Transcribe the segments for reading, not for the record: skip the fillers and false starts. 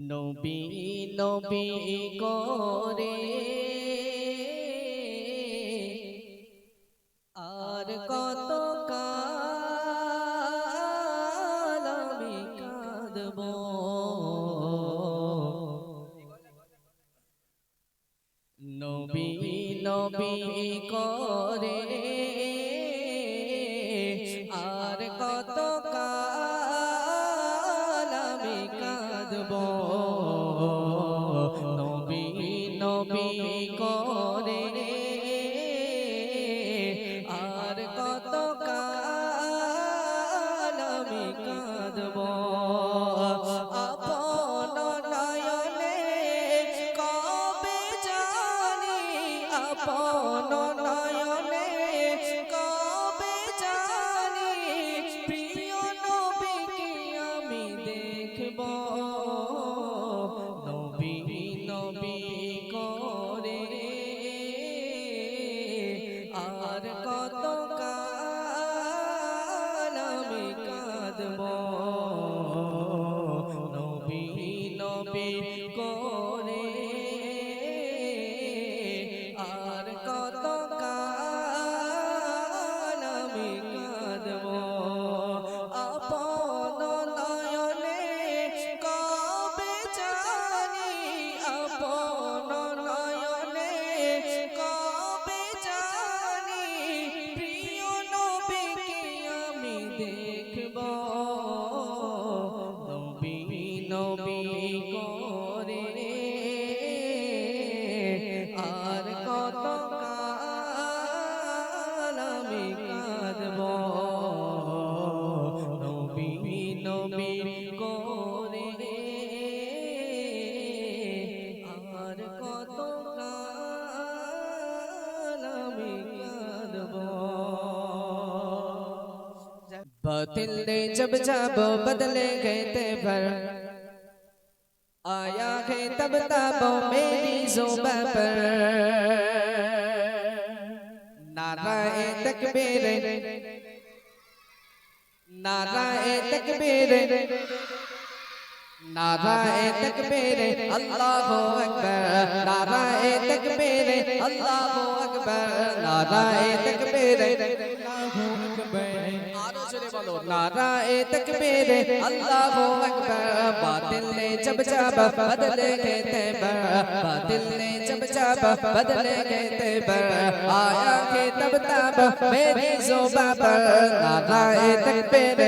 নবী নবী করে আর কত কাল আমি কাঁদব। নবী নবী করে আর কত কাল আমি কাঁদব। নবী নবী করে আর কত কাল আমি কাঁদব। আপন নয়নে কবে জানি, আপন নয়নে কবে জানি প্রিয় নবীকে আমি দেখব। নবী নবী করে আর কত কাল আমি কাঁদব। নবী নবী করে আর কত কাল আমি কাঁদব। আপন নয়নে কবে জানি, আপন নয়নে কবে জানি প্রিয় নবীকে আমি দেখব। নবী নবী করে আর কত কাল আমি কাঁদব। নবী নবী করে আর কত কাল আমি কাঁদব। बातिल ने जब जब बदले गए तेवर, आया है तब तब मेरी ज़ुबान पर नाराए तकबीर, नाराए तकबीर, नाराए तकबीर अल्लाहु अकबर, नाराए तकबीर अल्लाहु अकबर, नाराए तकबीर अल्लाहु अकबर। नाराए तकबीर अल्लाहु अकबर। बातिल ने जब जब बदले गए तेवर, बातिल ने जब जब बदले गए तेवर, आया के तब तब मेरी ज़ुबान पर नाराए तकबीर,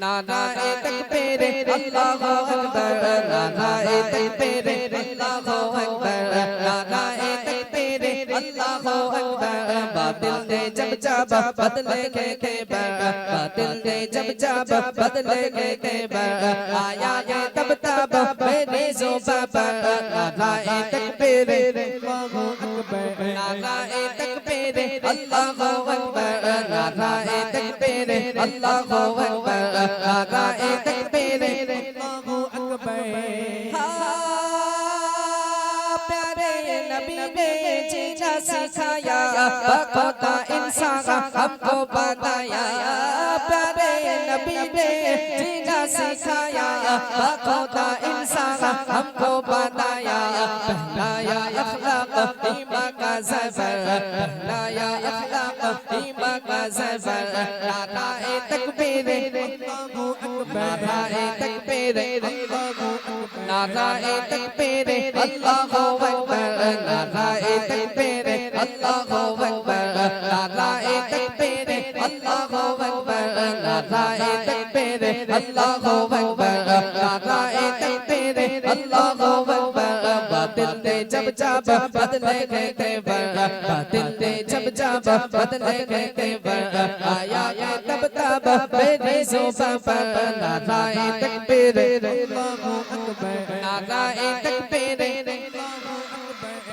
नाराए तकबीर अल्लाहु अकबर, नाराए तकबीर अल्लाहु अकबर, नाराए तकबीर अल्लाहु अकबर। बातिल ने जब जब बदले गए तेवर, बातिल ने जब जब बदले गए तेवर, आया ये तब तब मेरी ज़ुबान पर नाराए तकबीर अल्लाहु अकबर, नाराए तकबीर अल्लाहु अकबर, नाराए तकबीर अल्लाहु अकबर, नाराए तकबीर अल्लाहु अकबर। प्यारे नबी ने जीना सिखाया, बखुदा इंसान हमको बताया। प्यारे नबी ने जीना सिखाया, बखुदा इंसान हमको बताया। पहनाया अखलाक ईमान का ज़फ़र, पहनाया अखलाक ईमान का ज़फ़र। नाराए तकबीर अल्लाहु अकबर, नाराए तकबीर अल्लाहु अकबर, नाराए तकबीर अल्लाहु अकबर, नाराए तकबीर अल्लाहु अकबर, नाराए तकबीर अल्लाहु अकबर, नाराए तकबीर अल्लाहु अकबर, नाराए तकबीर अल्लाहु अकबर। बातिल ने जब जब बदले गए तेवर, बातिल ने जब जब बदले गए तेवर, आया ये तब तब मेरी ज़ुबान पर नाराए तकबीर अल्लाहु अकबर, नाराए तकबीर अल्लाहु अकबर।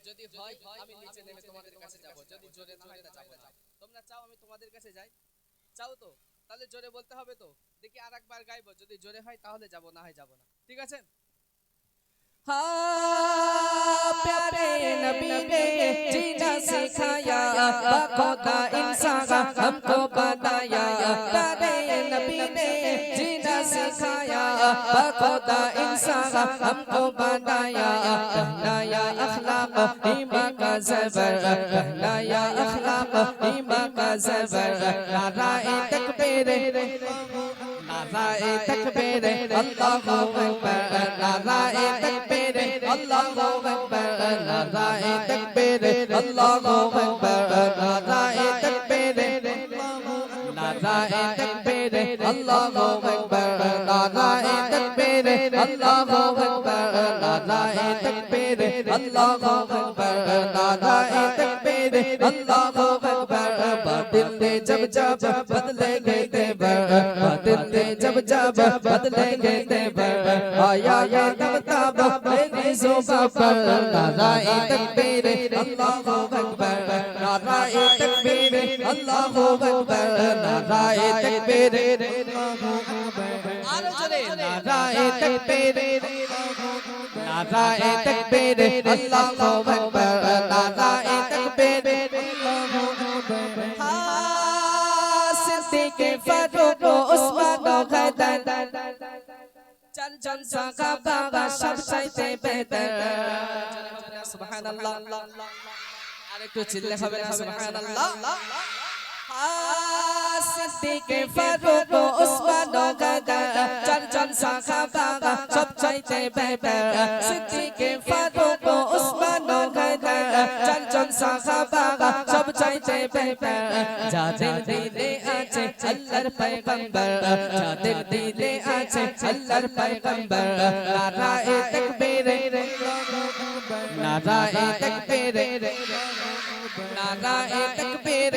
যদি হয় আমি নিচে নেমে তোমাদের কাছে যাব, যদি জোরে হয় তা যাব না। তোমরা চাও আমি তোমাদের কাছে যাই? চাও তো? তাহলে জোরে বলতে হবে তো। দেখি আরেকবার গাইবো, যদি জোরে হয় তাহলে যাব, না হয় যাব না। ঠিক আছে? प्यारे नबी ने जीना सिखाया, बखुदा इंसान हमको बताया। प्यारे नबी ने जीना सिखाया बखुदा इंसान हमको बनाया पहनाया अखलाक ईमान का ज़बर पहनाया अखलाक ईमान का ज़बर नाराए तकबीर नाराए तकबीर अल्लाहु अकबर नाराए तकबीर अल्लाहु अकबर नाराए तकबीर अल्लाहु अकबर नाराए तकबीर नाराए तकबीर अल्लाहु अकबर नाराए तकबीर अल्लाहु अकबर नाराए तकबीर अल्लाहु अकबर नाराए तकबीर अल्लाहु अकबर बातिल ने जब जब बदलेंगे तेवर बातिल ने जब जब बदलेंगे तेवर आया ये तब तब मेरी ज़ुबान पर नाराए तकबीर अल्लाहु अकबर नाराए तकबीर अल्लाहु अकबर नाराए तकबीर नाराए तकबीर नाराए तकबीर अल्लाहु अकबर नाराए तकबीर सिद्दीक़ फारूक उस्मान गदर चारজন সাহাবা সবচাইতে বেহতর সুবহানাল্লাহ আরেকটু চিল্লা হবে না সুবহানাল্লাহ সিদ্দীক ফারুক উসমান গদর চারজন সাহাবা সবচাইতে বেহতর সিদ্দীক ফারুক উসমান গদর চারজন সাহাবা সবচাইতে বেহতর যাদের দিলে আছে আল্লাহর পয়গম্বর যাদের দিলে আছে আল্লাহর পয়গম্বর নারায়ে তাকবীর নারায়ে তাকবীর নারায়ে তাকবীর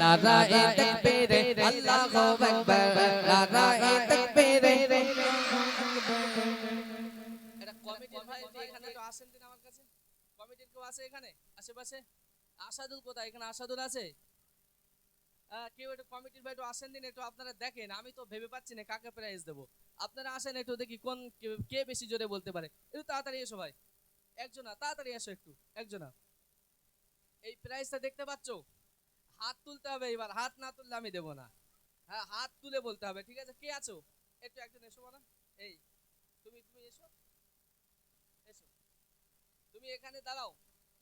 নারায়ে তাকবীর আল্লাহু আকবার নারায়ে তাকবীর এটা কমিটির ভাই এখানে তো আসেন দিন আমার কাছে কমিটির কেউ আছে এখানে আশেপাশে আসাদুল কোথায় এখানে আসাদুল আছে কেউ একটু কমিটির ভাই একটু আসেন দিন একটু আপনারা দেখেন আমি তো ভেবে পাচ্ছি না কাকে প্রাইজ দেবো আপনারা আসেন একটু দেখি কোন কে বেশি জোরে বলতে পারে একটু তাড়াতাড়ি এসো ভাই একজনা তাড়াতাড়ি এসো একটু একজনা এই প্রাইজটা দেখতে পাচ্ছো হাত তুলতে হবে এবার হাত না তুললে আমি দেবো না হ্যাঁ হাত তুলে বলতে হবে ঠিক আছে কে আছো একটু একজন এসো না এই তুমি এসো এসো তুমি এখানে দাঁড়াও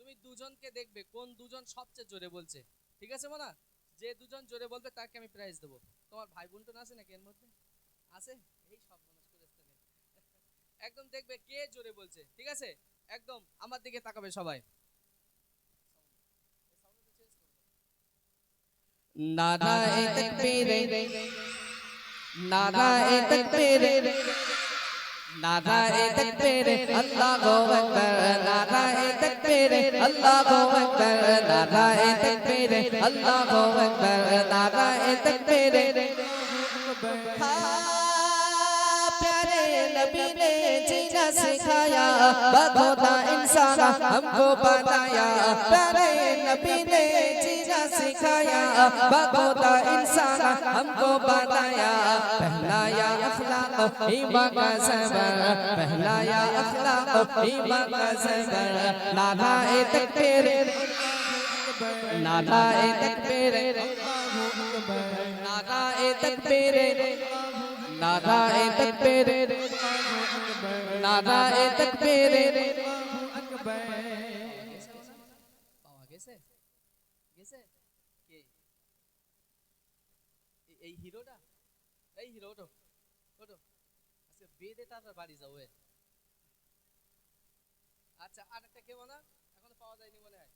তুমি দুজনকে দেখবে কোন দুজন সবচেয়ে জোরে বলছে ঠিক আছে মানা যে দুজন জোরে বলবে তাকে আমি প্রাইজ দেবো তোমার ভাই বোন তো আছে নাকি এর মধ্যে আছে এই সব মানুষ করে একদম দেখবে কে জোরে বলছে ঠিক আছে একদম আমার দিকে তাকাবে সবাই নারায়ে তাকবীর নারায়ে তাকবীর নারায়ে তাকবীর আল্লাহু আকবার নারায়ে তাকবীর আল্লাহু আকবার নারায়ে তাকবীর আল্লাহু আকবার নারায়ে তাকবীর प्यारे नबी ने जीना सिखाया बखुदा इंसान हमको बनाया प्यारे नबी ने जीना सिखाया बखुदा इंसान हमको बनाया पहनाया अखलाक ईमान का ज़बर पहनाया अखलाक ईमान का ज़बर नाराए तकबीर नाराए तकबीर नाराए तकबीर नाराए तकबीर नाराए तकबीर পাওয়া গেছে গেছে কে এই হিরোটা এই হিরো ওঠো ওঠো আচ্ছা বেদে তারপর বাড়ি যাও আচ্ছা আরেকটা কেউ না এখনো পাওয়া যায়নি মনে হয়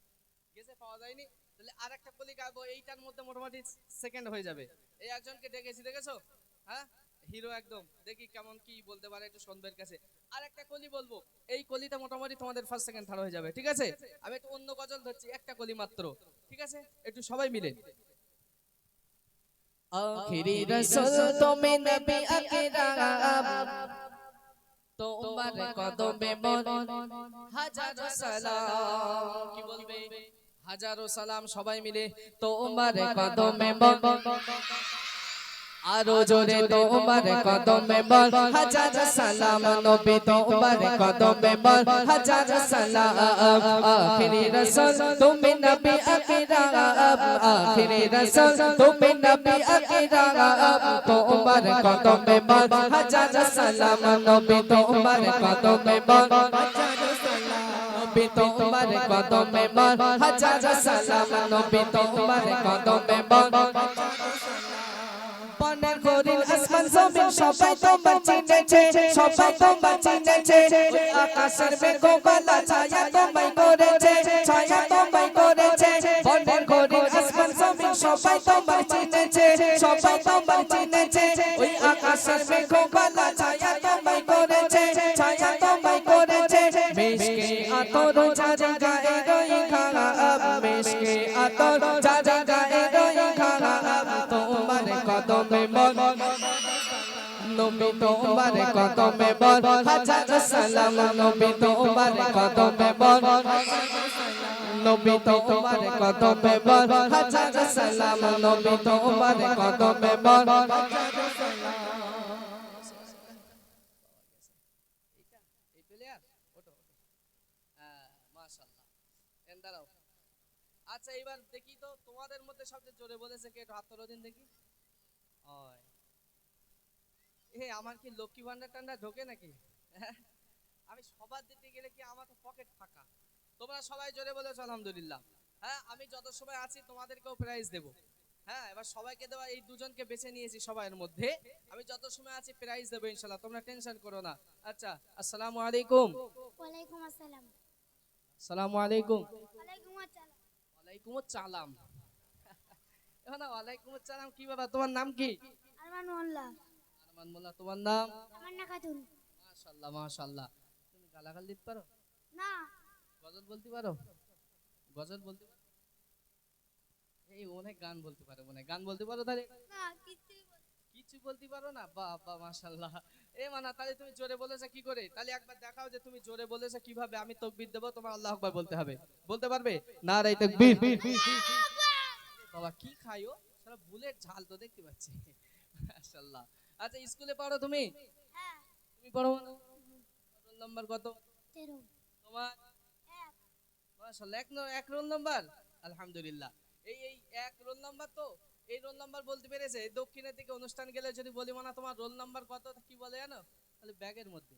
গেছে পাওয়া যায়নি তাহলে আরেকটা কলি গাবো এইটার মধ্যে মোটামুটি সেকেন্ড হয়ে যাবে এই একজনকে ডেকেছি দেখেছো হ্যাঁ হিরো একদম দেখি কেমন কি বলতে পারে একটু সন্ধ্যের কাছে আর একটা কলি বলবো এই কলিটা মোটামুটি তোমাদের ফার্স্ট সেকেন্ড থার্ড হয়ে যাবে ঠিক আছে আমি একটু অন্য গজল ধরছি একটা কলি মাত্র ঠিক আছে একটু সবাই মিলে আখিরি রাসূল তুমি নবী আকরাম তোমার কদমে মন হাজারো সালাম কি বলবে হাজারো সালাম সবাই মিলে তোমার কদমে মন আরো জোরে তোমার কদমে বল হাজার সালাম নবী তোমার কদমে বল হাজার সালাম আখিরি রাসূল তুমি নবী আকরাম আখিরি রাসূল তুমি নবী আকরাম তোমার কদমে বল হাজার সালাম নবী তোমার কদমে বল হাজার সালাম নবী তোমার কদমে বল হাজার সালাম নবী তোমার কদমে বল পানের হরিণ আসমান জমিন সবাই তোমার চিনেছে সবাই তোমার চিনেছে আকাশের মেঘমালা ছায়া তোমায় করেছে ছায়া তোমায় করেছে পানের হরিণ আসমান জমিন সবাই তোমার চিনেছে সবাই তোমার চিনেছে ওই আকাশের মেঘমালা ছায়া তোমায় করেছে ছায়া তোমায় করেছে মিশকে আতর যারা গায়ে রই খাড়া মিশকে আতর যারা গায়ে রই খাড়া তোমার কদমে বল নবী তোমার কদমে বল হাজার সালাম নবী তোমার কদমে বল নবী তোমার কদমে বল হাজার সালাম নবী তোমার কদমে বল আচ্ছা এবার দেখি তো তোমাদের মধ্যে সবচেয়ে জোরে বলেছে কে, একটু হাত তোলো দিন দেখি। আমার কি লক্ষ্মী ভান্ডার টান্ডার ঢোকে নাকি? আমি সবার দিতে গেলে কি আমার তো পকেট ফাঁকা। তোমরা সবাই জোরে বলেছো আলহামদুলিল্লাহ। হ্যাঁ, আমি যত সময় আছি তোমাদেরকেও প্রাইজ দেবো। হ্যাঁ, এবার সবাইকে দেওয়া, এই দুজনকে বেছে নিয়েছি সবার মধ্যে। আমি যত সময় আছি প্রাইজ দেবো ইনশাআল্লাহ, তোমরা টেনশন করো না। আচ্ছা, আসসালামু আলাইকুম। ওয়ালাইকুম আসসালাম। আসসালামু আলাইকুম। ওয়ালাইকুম আসসালাম। ওয়ালাইকুম আসসালাম। এখন ওয়ালাইকুম আসসালাম কি বাবা, তোমার নাম কি? আরমান মোল্লা। আরমান মোল্লা, তোমার নাম? তামান্না খাতুন। মাশাআল্লাহ মাশাআল্লাহ। তুমি গালাগাল দিতে পারো? না। গজল বলতে পারো? গজল বলতে পারো? এই অনেক গান বলতে পারো, মনে গান বলতে পারো তাহলে? না, কিছু বলতে পারো না? বাহ মাশাআল্লাহ। মানা তাহলে তুমি জোরে বলেছো কি করে? তাহলে একবার দেখাও যে তুমি জোরে বলেছো কিভাবে। আমি তাকবীর দেব, তোমার আল্লাহু আকবার বলতে হবে। বলতে পারবে? নারায়ে তাকবীর। বাবা কি খাইও? সারা বুলেট ঝাল তো দেখতে পাচ্ছি। মাশাআল্লাহ। আচ্ছা স্কুলে পড়ো তুমি? হ্যাঁ। তুমি পড়ো না? রোল নাম্বার কত? 13। তোমার? 1। মাশাআল্লাহ, এক রোল নাম্বার। আলহামদুলিল্লাহ। এই এক রোল নাম্বার তো, এই রোল নাম্বার বলতে পেরেছে। দক্ষিণের দিকে অনুষ্ঠান গেলে যদি বলি মানা তোমার রোল নাম্বার কত, কি বলে জানো? তাহলে ব্যাগের মধ্যে।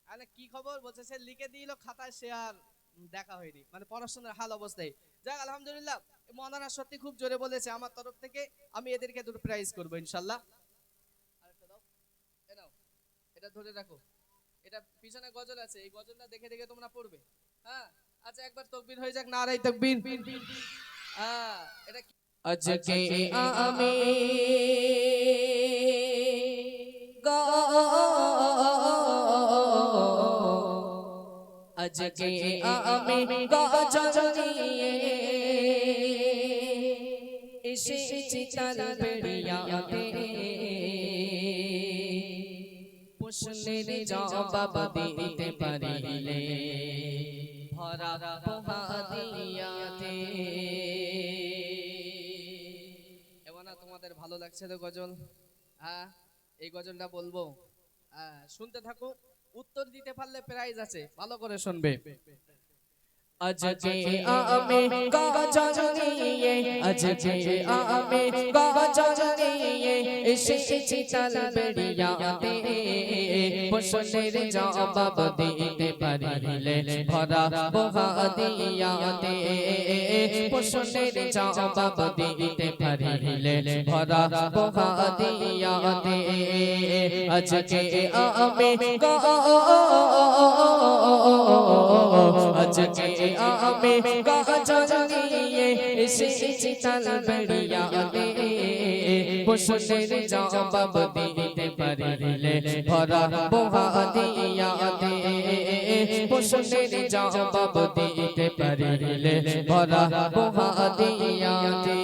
আরে কি খবর বলছে, সে লিখে দিল খাতায়, সে আর দেখা হয়নি, মানে পড়াশোনার হাল অবস্থায়। যাক আলহামদুলিল্লাহ, মনারা সত্যি খুব জোরে বলেছে। আমার তরফ থেকে আমি এদেরকে দুটো প্রাইজ করবো ইনশাআল্লাহ। আরেকটা দাও, নাও, এটা ধরে রাখো। এটা পিছনে গজল আছে, এই গজলটা দেখে দেখে তোমরা পড়বে। হ্যাঁ, আচ্ছা একবার তাকবীর হয়ে যাক, নারায়ে তাকবীর। এটা আজকে আমি আজকে আমি গজল নিয়ে এসেছি তালবেড়িয়াতে, প্রশ্নের জবাব দিতে পারিলে ভরা পোহাদিয়াতে। এমন তোমাদের ভালো লাগছে তো গজল? হ্যাঁ, এই গজলটা বলবো, শুনতে থাকো। উত্তর দিতে পারলে প্রাইজ আছে, ভালো করে শুনবে। আজকে আমি গজল নিয়ে, আজকে আমি গজল নিয়ে এসেছি তালবেড়িয়াতে, প্রশ্নের জবাব দিতে পারিলে ভরা পোহাদিয়াতে, প্রশ্নের জবাব দিতে পারিলে ভরা পোহাদিয়াতে। আজকে আমি আজকে আমি গজল নিয়ে এসেছি তালবেড়িয়াতে, প্রশ্নের জবাব দিতে পারিলে ভরা পোহাদিয়াতে, প্রশ্নের জবাব দিতে পারিলে ভরা পোহাদিয়াতে।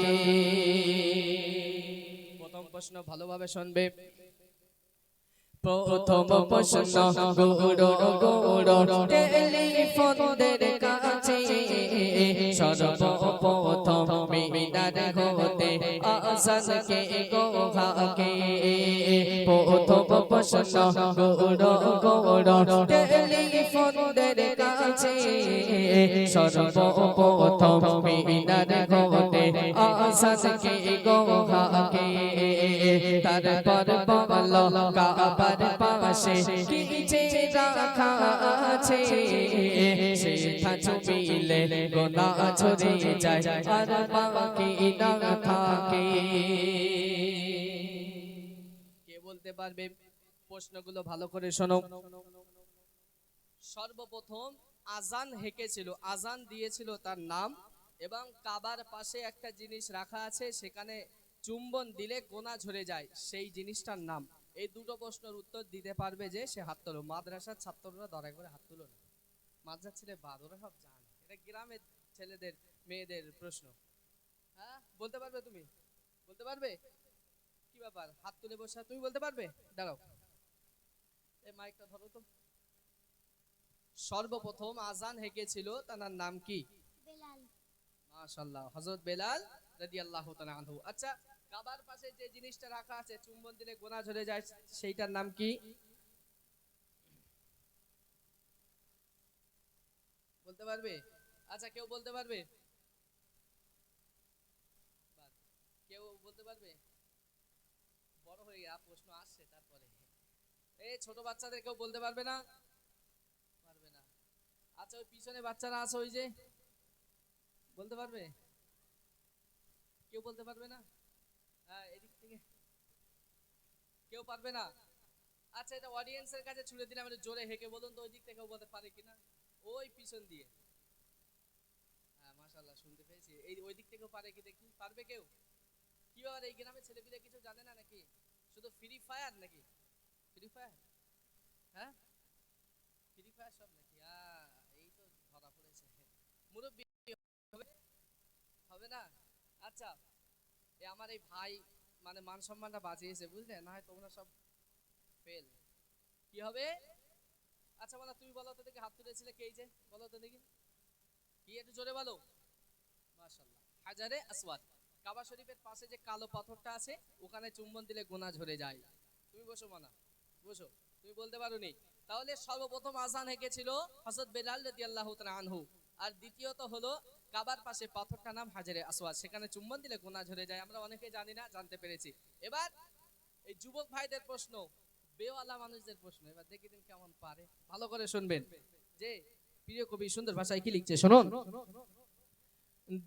প্রথম প্রশ্ন ভালোভাবে শুনবে। প্রথম প্রশ্ন, গৌড় গৌড় টেলিফোনদের কাছে সর্বপ্রথম মিনার হতে আসান কে গোহাকে প্রথম প্রশ্ন গৌড় গৌড় টেলিফোনের কাছে সর্বপ্রথম মিনার ঘটে আসান কে গোহাকে তারপর বলো কাবার পাশে কিছে রাখা আছে সেথা চুমিলে গোনাহ ঝরে যায় আর বাকি না থাকে। কে বলতে পারবে? প্রশ্নগুলো ভালো করে শোনো। সর্বপ্রথম আজান হেঁকেছিল, আজান দিয়েছিল তার নাম, এবং কাবার পাশে একটা জিনিস রাখা আছে, সেখানে চুম্বন দিলে গোনা ঝরে যায়, সেই জিনিসটার নাম। এই দুটো প্রশ্নের উত্তর দিতে পারবে যে সে হাত তোলো। মাদ্রাসার ছাত্ররা দয়া করে হাত তুলো না, মাদ্রাসার ছেলে বাদ, ওরা সব জানে, এটা গ্রামের ছেলেদের মেয়েদের প্রশ্ন। হ্যাঁ বলতে পারবে? তুমি বলতে পারবে? কি ব্যাপার হাত তুলে বসে? তুমি বলতে পারবে? দাঁড়াও, এই মাইকটা ধরো তো। সর্বপ্রথম আজান হেঁকেছিল তার নাম কি? বেলাল। মাশাআল্লাহ, হযরত বেলাল রাদিয়াল্লাহু তাআলা আনহু। আচ্ছা, কাবার পাশে যে জিনিসটা রাখা আছে চুম্বন দিলে গোনা ঝরে যায়, সেইটার নাম কি? বলতে পারবে? আচ্ছা, কেউ বলতে পারবে? কেউ বলতে পারবে? বড় হয়ে গিয়ে প্রশ্ন আসছে তারপরে। এই ছোট বাচ্চাদের কেউ বলতে পারবে না? পারবে না। আচ্ছা, ওই পিছনে বাচ্চারা আছে, ওই যে, বলতে পারবে? কেউ বলতে পারবে না? হ্যাঁ, এদিক থেকে কেউ পারবে না? আচ্ছা, এটা অডিয়েন্সের কাছে ছুড়ে দিলাম, একটু জোরে হেঁকে বলুন তো, ওই দিক থেকে কেউ বলতে পারে কিনা? ওই পিছন দিয়ে। হ্যাঁ মাশাআল্লাহ, শুনতে পেয়েছি। এই ওই দিক থেকেও পারে কি দেখি? পারবে কেউ? কি ব্যাপার, এই গ্রামে ছেলেপিলে কিছু জানে না নাকি? শুধু ফ্রি ফায়ার নাকি? Free fire? হ্যাঁ, ফ্রি ফায়ার সব নাকি? এই তো ধরা পড়েছে। মুরব্বি হবে? হবে না? আচ্ছা, আমার এই ভাই মানে মান সম্মানটা বাঁচিয়েছে, বুঝলে, না হয় তোমরা সব ফেল। কি হবে? আচ্ছা বলো, তুমি বলো তো দেখি, হাত তুলেছিলে কে? যে বলো তো দেখি কি, একটু জোরে বলো। মাশাআল্লাহ, হাজারে আসওয়াদ। কাবা শরীফের পাশে যে কালো পাথরটা আছে, ওখানে চুম্বন দিলে গোনা ঝরে যায়। তুমি বসো মানা, বসো। তুমি বলতে পারোনি। তাহলে সর্বপ্রথম আজান হেঁকেছিল হযরত বেলাল রাদিয়াল্লাহু তাআলা আনহু। আর দ্বিতীয়ত হলো কাবার পাশে পাথরটার নাম হাজারে আসওয়াদ, সেখানে চুম্বন দিলে গোনা ঝরে যায়। আমরা অনেকে জানি না, জানতে পেরেছি। এবার এই যুবক ভাইদের প্রশ্ন, বেওয়ালা মানুষদের প্রশ্ন, এবার দেখি দিন কেমন পারে। ভালো করে শুনবেন যে প্রিয় কবি সুন্দর ভাষায় কি লিখছে, শুনুন।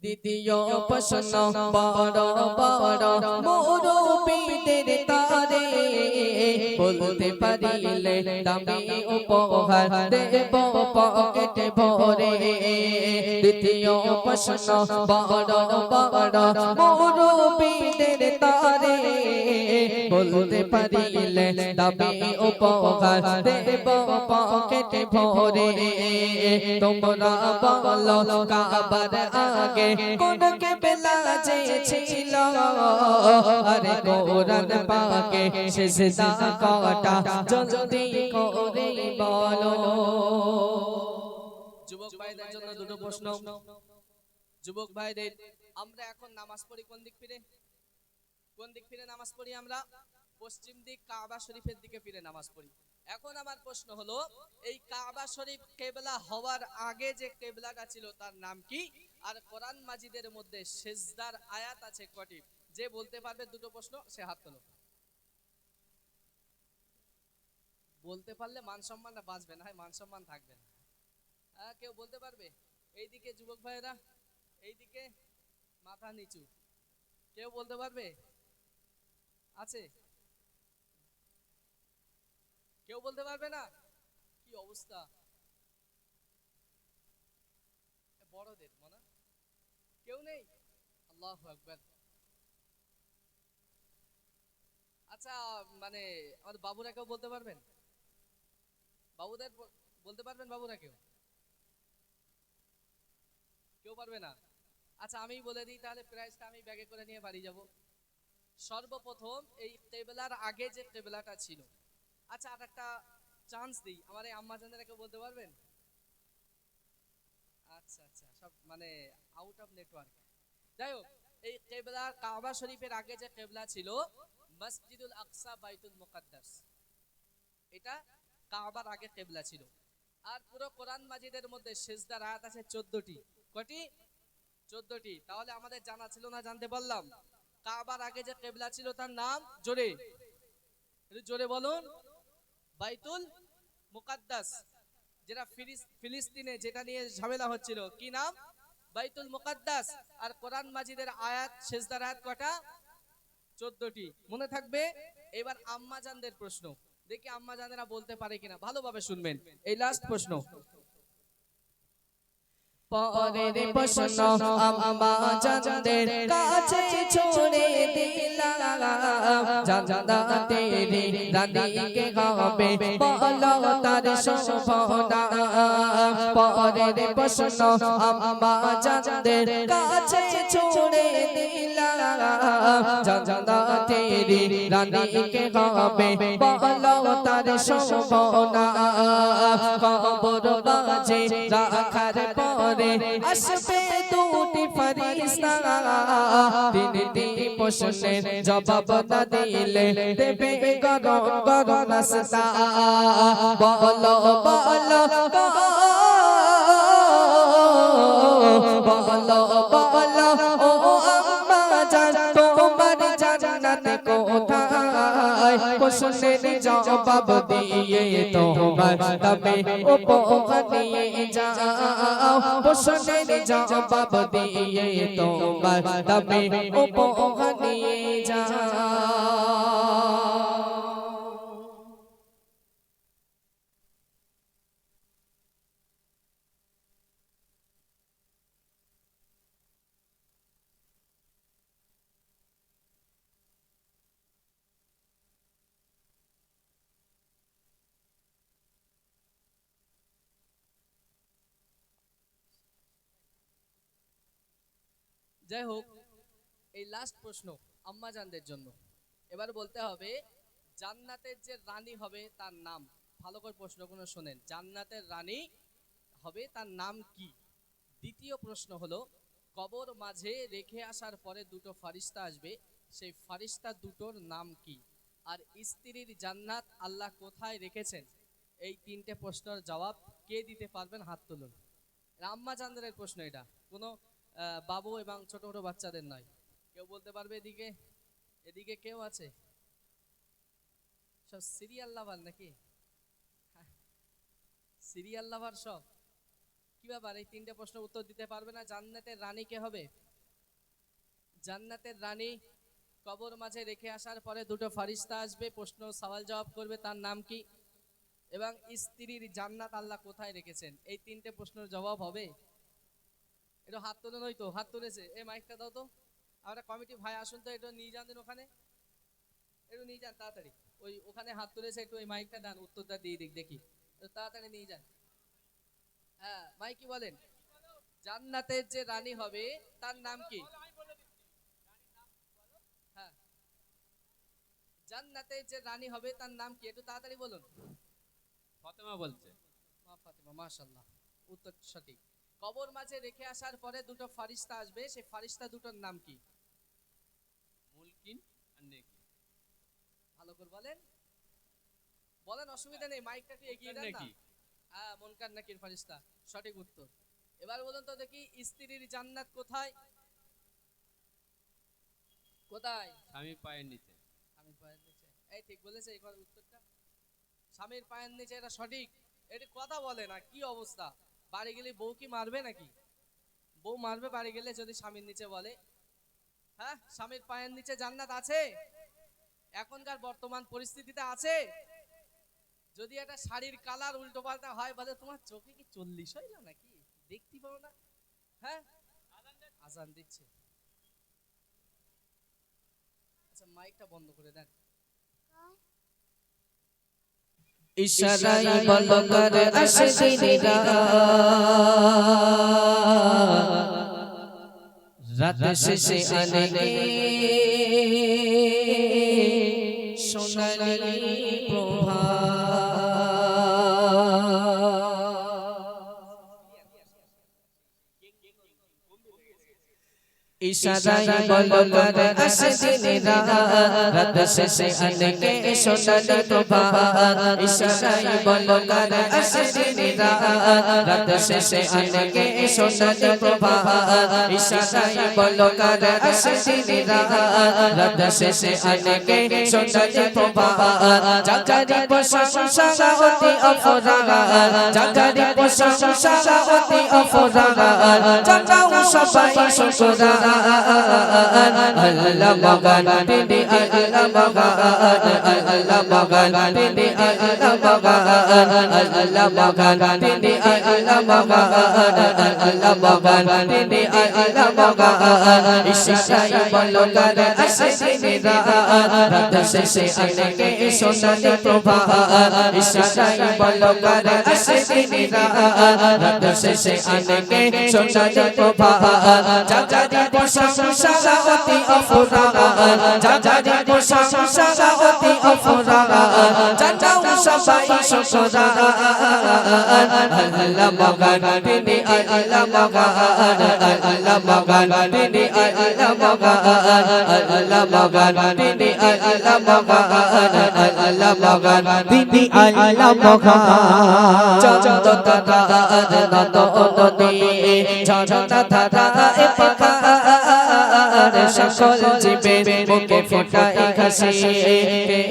দ্বিতীয় প্রশ্ন বড় বড় মুরব্বিদের তারে বলতে পারিলে দামি উপহার দেব পকেটে ভরে। দ্বিতীয় প্রশ্ন বড় বড় মুরব্বিদের তারে বলতে পারিলে দামি উপহার দেব পকেটে ভরে। তোমরা বলো কাবার আগে কোন কিবলা যে ছিল, আরে কোরআন পাকে সিজদা কটা জলদি করে বলো। যুবক ভাইদের জন্য দুটো প্রশ্ন। যুবক ভাইদের, আমরা এখন নামাজ পড়ি কোন দিক ফিরে? কোন দিক ফিরে নামাজ পড়ি আমরা? পশ্চিম দিক, কাবা শরীফের দিকে ফিরে নামাজ পড়ি। এখন আমার প্রশ্ন হলো, এই কাবা শরীফ কিবলা হওয়ার আগে যে কিবলাটা ছিল তার নাম কি? আর কোরআন মাজিদের মধ্যে সিজদার আয়াত আছে কটি? যে বলতে পারবে দুটো প্রশ্ন সে হাত তোলো। বলতে পারলে মান সম্মানটা বাঁচবে, না হয় মান সম্মান থাকবে না। কেউ বলতে পারবে? এইদিকে যুবক ভাইয়েরা, এইদিকে মাথা নিচু। কেউ বলতে পারবে? আছে? কেউ বলতে পারবে না? কি অবস্থা বড়দের, মনে কেউ নেই? আল্লাহু আকবার। আচ্ছা, মানে আমাদের বাবুরা কেউ বলতে পারবেন? বাবুদের বলতে পারবেন? বাবুরা কেউ কেউ পারবে না? আচ্ছা, আমি বলে দিই তাহলে, প্রাইজটা আমি ব্যাগে করে নিয়ে বাড়ি যাব। সর্বপ্রথম এই কিবলার আগে যে কিবলাটা ছিল, আচ্ছা আর একটা চান্স দিই, আমার এই আম্মা জানেরা কেউ বলতে পারবেন? আচ্ছা আচ্ছা, সব মানে আউট অফ নেটওয়ার্ক। যাই হোক, এই কিবলার কাবা শরীফের আগে যে কিবলা ছিল মসজিদুল আকসা বাইতুল মুকাদ্দাস, এটা কাবার আগে কিবলা ছিল। আর পুরো কোরআন মাজিদের মধ্যে সিজদার আয়াত আছে 14টি। কয়টি? 14টি। তাহলে আমাদের জানা ছিল না, জানতে পারলাম। কাবার আগে যে কিবলা ছিল তার নাম জোরে জোরে বলুন, বাইতুল মুকাদ্দাস। যেটা ফিলিস্তিনে যেটা নিয়ে ঝামেলা হচ্ছিল, কি নাম? বাইতুল মুকাদ্দাস। আর কোরআন মাজিদের আয়াত, সিজদার আয়াত কয়টা? 14টি। মনে থাকবে। এবার আম্মা জানদের প্রশ্ন, দেখি আম্মা জানেরা বলতে পারে কিনা, ভালোভাবে শুনবেন। এই লাস্ট প্রশ্ন। পরের প্রশ্ন আম্মা জানদের কাছে ছুড়ে দিলাম, জান্নাতের রানীকে হবে বলো তার শোভনা। পরের প্রশ্ন আম্মা জানদের কাছে ছুড়ে দিলাম, জান্নাতের রানীকে হবে বলো তার শোভনা। কবর বাজে রাখার পরে আসবে দুটি ফেরেশতা, তিনটি প্রশ্নের জবাব না দিলে দেবে গরম গরম নাস্তা। বলো বলো বলো বলো ও আম্মা জান, তোমার জান্নাত কোথায়? প্রশ্নের জবাব দিয়ে তোমার তবে উপহার নিয়ে যাও। প্রশ্নের জবাব দিয়ে তোমার তবে উপহার নিয়ে যাও। যাই হোক, এই লাস্ট প্রশ্ন আম্মা জানদের জন্য। এবার বলতে হবে জান্নাতের যে রানী হবে তার নাম। ভালো করে প্রশ্নগুলো শোনেন। জান্নাতের রানী হবে তার নাম কি? দ্বিতীয় প্রশ্ন হলো কবর মাঝে রেখে আসার পরে দুটো ফারিস্তা আসবে, সেই ফারিস্তা দুটোর নাম কি? আর স্ত্রীর জান্নাত আল্লাহ কোথায় রেখেছেন? এই তিনটে প্রশ্নের জবাব কে দিতে পারবেন? হাত তুলুন। আম্মা জানদের প্রশ্ন এটা, কোনো বাবু এবং ছোট ছোট বাচ্চাদের নয়। কেউ বলতে পারবে? এদিকে এদিকে কেউ আছে? সব সিরিয়াল লাভার নাকি? সিরিয়াল লাভার সব? কি ব্যাপার, এই তিনটে প্রশ্নের উত্তর দিতে পারবে না? জান্নাতের রানী কে হবে? জান্নাতের রানী কবর মাঝে রেখে আসার পরে দুটো ফারিস্তা আসবে, প্রশ্ন সওয়াল জবাব করবে, তার নাম কি? এবং স্ত্রীর জান্নাত আল্লাহ কোথায় রেখেছেন? এই তিনটে প্রশ্নের জবাব হবে। একটু হাত তুলে, নয় তো হাত তুলেছে, এই মাইকটা দাও তো। আমরা কমিটি ভাই আসুন তো, একটু নিয়ে যান দিন ওখানে, একটু নিয়ে যান তাড়াতাড়ি। ওই ওখানে হাত তুলেছে, একটু ওই মাইকটা দেন, উত্তরটা দিয়ে দিক দেখি, তাড়াতাড়ি নিয়ে যান। হ্যাঁ, মাইকি বলেন, জান্নাতের যে রানী হবে তার নাম কি? হ্যাঁ, জান্নাতের যে রানী হবে তার নাম কি? একটু তাড়াতাড়ি বলুন। ফাতেমা বলছে। ফাতেমা, মাশাআল্লাহ, উত্তর সঠিক। কবর মাঝে রেখে আসার পরে দুটো ফারিস্তা আসবে, সেই ফারিস্তা দুটোর নাম কি? মুলকিন আর নেকিন। ভালো করে বলেন, বলেন, অসুবিধা নেই, মাইকটা একটু এগিয়ে দেন না। হ্যাঁ, মুনকার নাকির ফারিস্তা, সঠিক উত্তর। এবার বলুন তো দেখি, স্ত্রীর জান্নাত কোথায়? কোথায়? স্বামীর পায়ের নিচে। স্বামীর পায়ের নিচে। এই ঠিক বলেছে, এই উত্তরটা স্বামীর পায়ের নিচে, এটা সঠিক। এটি কথা বলে না, কি অবস্থা? বাড়ি গেলে বউ কি মারবে নাকি? বউ মারবে বাড়ি গেলে যদি স্বামীর নিচে বলে? হ্যাঁ, স্বামীর পায়ের নিচে জান্নাত আছে? এখনকার বর্তমান পরিস্থিতিতে আছে? যদি একটা শাড়ির কালার উল্টো পাল্টা হয়, বলে তোমার চোখে কি 40 হয় না নাকি, দেখতে পাও না? হ্যাঁ, আজান দিচ্ছে। আচ্ছা, মাইকটা বন্ধ করে দেন। ইশারাই বলো করে আশিরা রাত শেষে আনে সোনালি প্রভা। ইশারায় বলো কার আসে দিন রাত শেষে আনকে সোনালি প্রভাত ইশারায় বলো কার আসে দিন রাত শেষে আনকে সোনালি প্রভাত ইশারায় বলো কার আসে দিন রাত শেষে আনকে সোনালি প্রভাত জাগারি প্রশংসা অতি অপরাধ জাগারি প্রশংসা অতি অপরাধ জাগাও সবাই শুকরান আল্লাহ মগান তিনি আল্লাহ মগান আল্লাহ মগান তিনি আল্লাহ মগান আল্লাহ মগান তিনি আল্লাহ মগান আল্লাহ মগান তিনি আল্লাহ মগান ইশারায় বলো কার আসে দিন রাত শেষে আনকে সোনালি প্রভাত ইশারায় বলো কার আসে দিন রাত শেষে আনকে সোনালি প্রভাত জাগারি প্রশংসা অতি অপরাধ জাগারি প্রশংসা অতি অপরাধ জাগাও সবাই শুকরান আল্লাহ মগান তিনি আল্লাহ মগান আল্লাহ মগান তিনি আল্লাহ মগান আল্লাহ মগান তিনি আল্লাহ মগান আল্লাহ মগান তিনি আল্লাহ মগান চন্দ্র তারা নদ নদী ঝরনা ধারা এ পাহাড় সকল জীবের মুখে ফোটায় হাসি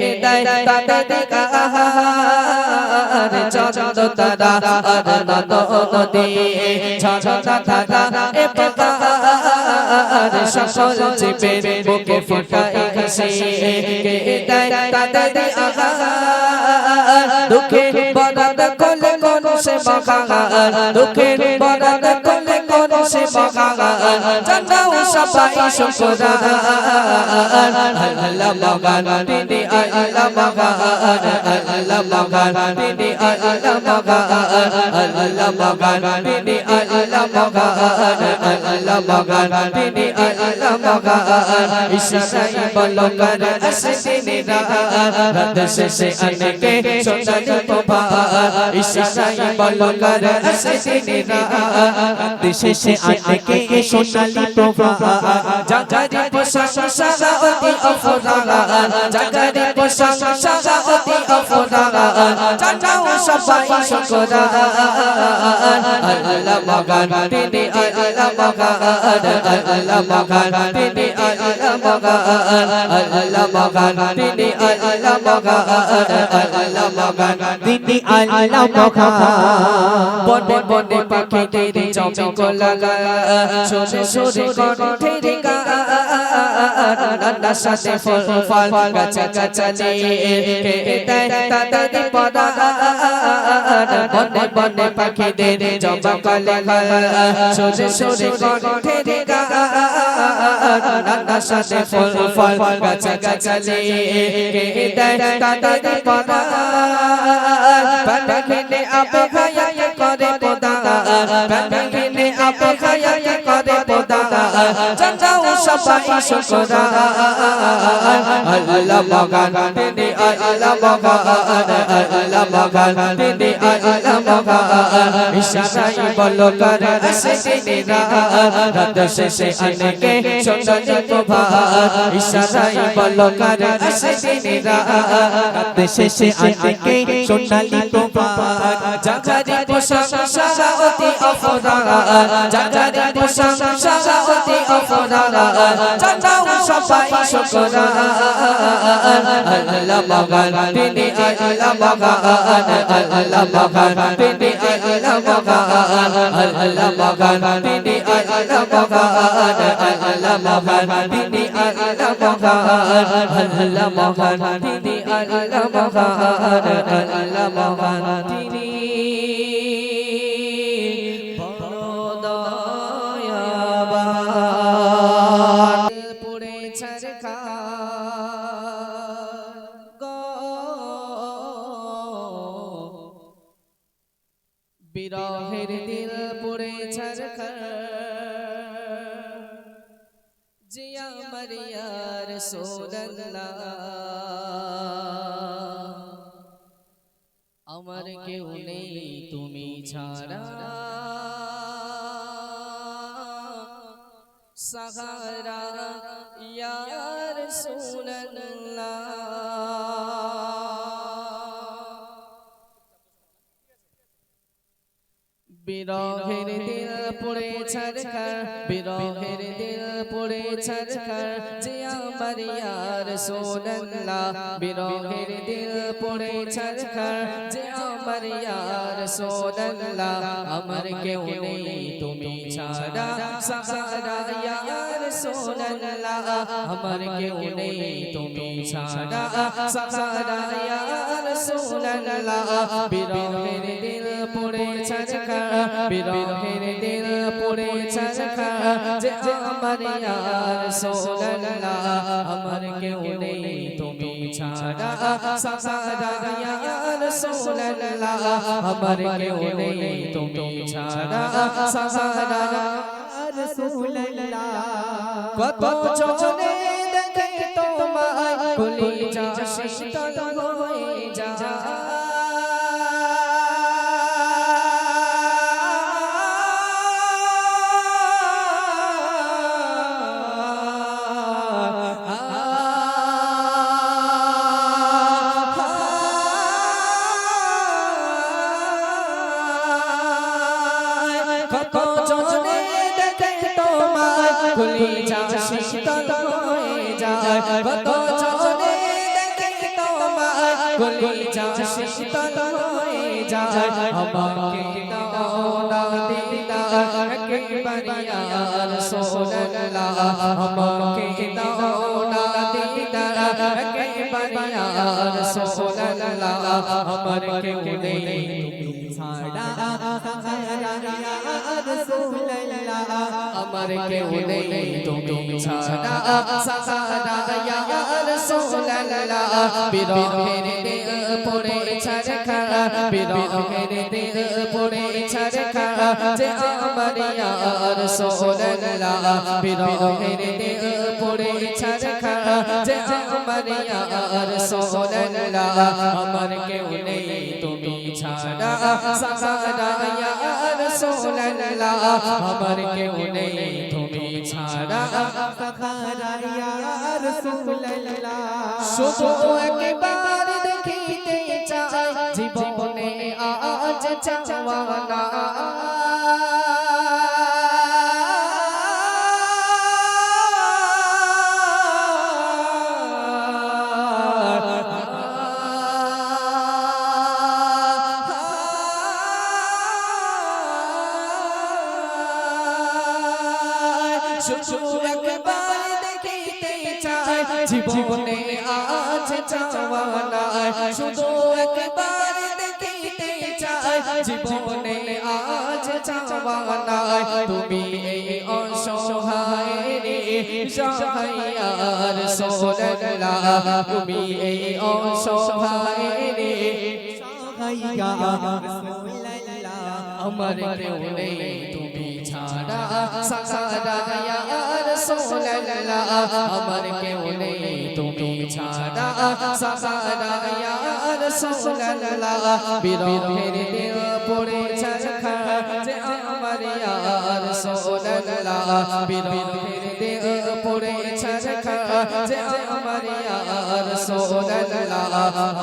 কে দেয় তাদের কাহার চন্দ্র তারা নদ নদী ঝরনা ধারা এ পাহাড় সকল জীবের মুখে ফোটায় হাসি কে দেয় তাদের দুঃখে বরাদ কোলে কোন সে মগান দুঃখে বরাদ কোলে কোন সে মগান জানাও সবাই শুকরান আল্লাহ মগান তিনি আল্লাহ মগান আল্লাহ মগান তিনি আল্লাহ মগান আল্লাহ মগান তিনি আল্লাহ মগান আল্লাহ মগান তিনি আল্লাহ মগান ইশারায় বলো কার আসে দিন রাত শেষে আনকে সোনালি প্রভাত ইশারায় বলো কার আসে দিন রাত শেষে আনকে সোনালি প্রভাত জাগারি প্রশংসা অতি অপরাধ জাগারি প্রশংসা অতি অপরাধ জাগাও সবাই শুকরান আল্লাহ মগান তিনি আল্লাহ মগান আল্লাহ মগান তিনি আল্লাহ মগান আল্লাহ মগান তিনি আল্লাহ মগান আল্লাহ মগান তিনি আল্লাহ মগান বনে বনে পাখিদের চমক লাগা সুরে সুরে কণ্ঠের গান নানার সাথে ফল ফল গাছা গাছালি কে দেয় তাদের পরাণ বনে বনে পাখিদের চমক লাগা সুরে সুরে কণ্ঠের গান নানার সাথে ফল ফল গাছা গাছালি কে দেয় তাদের পরাণ পাখিনে আপে খায়াত করে পোদা পাখিনে আপে খায়াত করে পোদা জানাও সবাই শুকরান আল্লাহ মগান তিনি আল্লাহ মগান আল্লাহ মগান তিনি আল্লাহ মগান ইশারায় বলো কার আসে দিন রাত শেষে আনকে সোনালি প্রভাত ইশারায় বলো কার আসে দিন রাত শেষে আনকে সোনালি প্রভাত জাগারি প্রশংসা অতি অপরাধ জাগারি প্রশংসা অতি অপরাধ জানাও সবাই শুকরান আল্লাহ মগান তিনি আল্লাহ মগান আল্লাহ মগান তিনি আল্লাহ মগান আল্লাহ মগান তিনি আল্লাহ মগান আল্লাহ মগান তিনি আল্লাহ মগান আল্লাহ মগান তিনি আল্লাহ মগান আল্লাহ মগান তিনি বিরহের দিল পড়ে ছারখার জিয়া মারিয়া রাসূলুল্লাহ আমার কেউ নেই তুমি ছাড়া সাহারা ইয়া রাসূলুল্লাহ বিরহের দিল পড়ে ছারখার বিরহের দিল পড়ে ছারখার যে আমার ইয়া রাসূলুল্লাহ বিরহের দিল পড়ে ছারখার যে আমার ইয়া রাসূলুল্লাহ আমার কেউ নেই তুমি ছাড়া সাহারা ইয়া রাসূলুল্লাহ আমার কেউ নেই তুমি ছাড়া সাহারা ইয়া রাসূলুল্লাহ বিরহের দিল পড়ে ছারখার বিরহের দিল পড়ে ছারখার যে আমার ইয়া রাসূলুল্লাহ আমার কেউ নেই তুমি ছাড়া সাহারা ইয়া রাসূলুল্লাহ আমার কেউ নেই তুমি ছাড়া সাহারা রাসূলুল্লাহ কত চোখে দেখে তোমায় কলিজা শীতল হয়ে যায় কলিজা শীতল হয়ে যায় কত চলে দেখে তোমায় কলিজা শীতল হয়ে যায় আমাকে দাও না দিদার একবার ইয়া রাসূলুল্লাহ আমাকে দাও না দিদার একবার ইয়া রাসূলুল্লাহ আমার কেউ নেই তুমি ছাড়া সাহারা ইয়া রাসূলুল্লাহ আমার কেউ নেই তুমি ছাড়া সাহারা ইয়া রাসূলুল্লাহ বিরহের দিল পড়ে ছারখার বিরহের দিল পড়ে ছারখার যে আমার ইয়া রাসূলুল্লাহ বিরহের দিল পড়ে ছারখার যে আমার ইয়া রাসূলুল্লাহ আমার কেউ নেই তুমি ছাড়া সাহারা ইয়া রাসূলুল্লাহ আমার কেউ নেই তুমি ছাড়া সাহারা ইয়া রাসূলুল্লাহ শুধু একবার দেখিতে চাই জীবনে আজ চাওয়ানা শুধু একবার দেখিতে চাই জীবনে আজ চাওয়ানা শুধু একবার দেখিতে চাই জীবনে আজ চাওয়ানা তুমি এই অসহায় রে সহায় ইয়া রাসূলুল্লাহ তুমি এই অসহায় রে সহায় ইয়া রাসূলুল্লাহ আমার কেউ নেই তুমি ছাড়া সাহারা ইয়া রাসূলুল্লাহ আমার কেউ নেই তুমি ছাড়া সাহারা ইয়া রাসূলুল্লাহ বিরহের দিল পড়ে ছারখার যে আমার ইয়া রাসূলুল্লাহ বিরহের দিল পড়ে ছারখার যে আমার ইয়া রাসূলুল্লাহ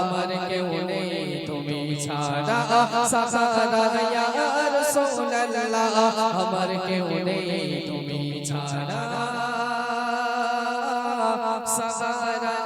আমার কেউ নেই তুমি ছাড়া সাহারা ইয়া রাসূলুল্লাহ আমার কেউ নেই তুমি ছাড়া সাহারা